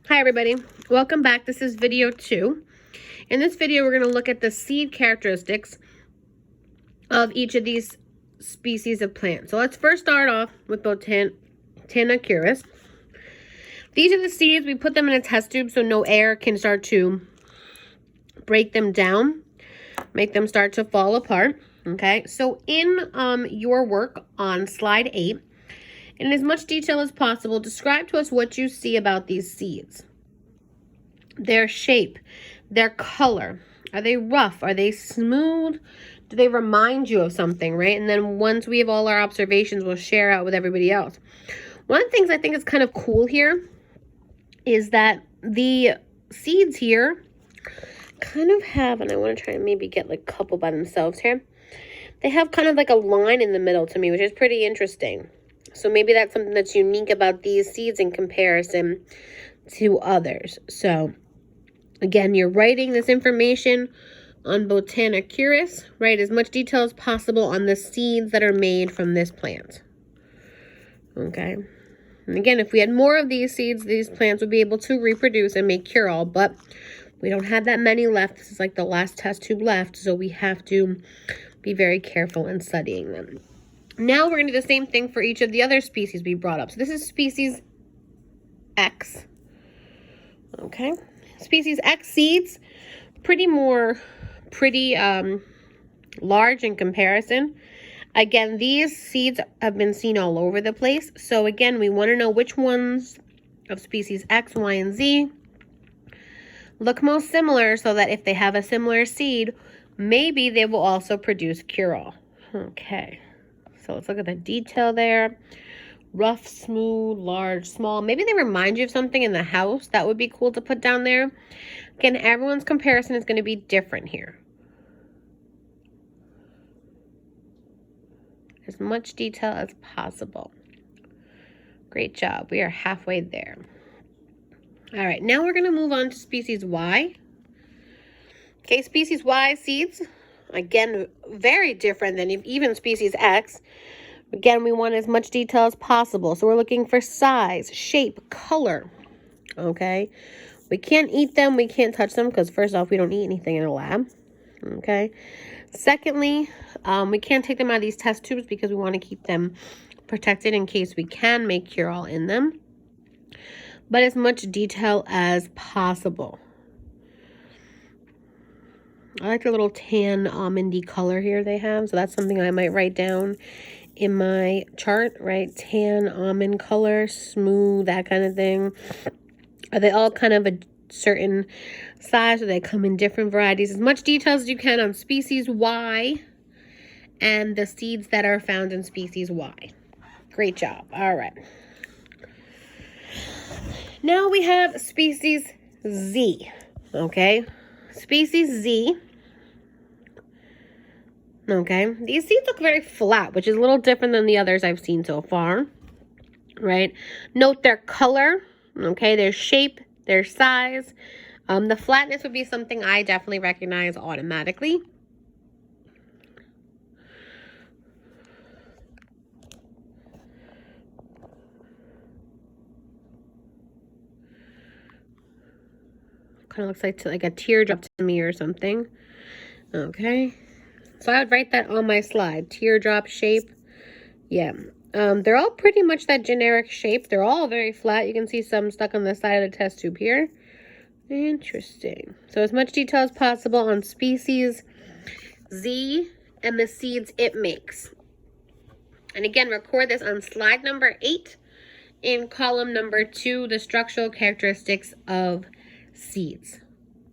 Hi everybody, welcome back. This is video 2. In this video we're going to look at the seed characteristics of each of these species of plants. So let's first start off with Botana curis. These are the seeds. We put them in a test tube so no air can start to break them down, make them start to fall apart. Okay, so in your work on slide 8, in as much detail as possible, describe to us what you see about these seeds. Their shape, their color. Are they rough? Are they smooth? Do they remind you of something, right? And then once we have all our observations, we'll share out with everybody else. One of the things I think is kind of cool here is that the seeds here kind of have, and I want to try and maybe get like a couple by themselves here. They have kind of like a line in the middle to me, which is pretty interesting. So maybe that's something that's unique about these seeds in comparison to others. So again, you're writing this information on Botana curis. Write as much detail as possible on the seeds that are made from this plant. Okay. And again, if we had more of these seeds, these plants would be able to reproduce and make cure-all, but we don't have that many left. This is like the last test tube left, so we have to be very careful in studying them. Now we're going to do the same thing for each of the other species we brought up. So this is species X. Okay. Species X seeds, pretty large in comparison. Again, these seeds have been seen all over the place. So again, we want to know which ones of species X, Y, and Z look most similar so that if they have a similar seed, maybe they will also produce cure-all. Okay. So let's look at the detail there. Rough, smooth, large, small. Maybe they remind you of something in the house. That would be cool to put down there. Again, everyone's comparison is going to be different here. As much detail as possible. Great job. We are halfway there. All right, now we're going to move on to species Y. Okay, species Y seeds. Again, very different than even species X. Again, we want as much detail as possible. So we're looking for size, shape, color. Okay. We can't eat them. We can't touch them because first off, we don't eat anything in a lab. Okay. Secondly, we can't take them out of these test tubes because we want to keep them protected in case we can make cure-all in them. But as much detail as possible. I like the little tan almondy color here they have. So that's something I might write down in my chart, right? Tan almond color, smooth, that kind of thing. Are they all kind of a certain size? Or they come in different varieties? As much detail as you can on species Y and the seeds that are found in species Y. Great job. All right. Now we have species Z. Okay. Species Z. Okay. These seeds look very flat, which is a little different than the others I've seen so far. Right. Note their color. Okay. Their shape, their size. The flatness would be something I definitely recognize automatically. Kind of looks like a teardrop to me or something. Okay. So I would write that on my slide. Teardrop shape. Yeah. They're all pretty much that generic shape. They're all very flat. You can see some stuck on the side of the test tube here. Interesting. So as much detail as possible on species Z and the seeds it makes. And again, record this on slide number 8 in column number 2, the structural characteristics of seeds.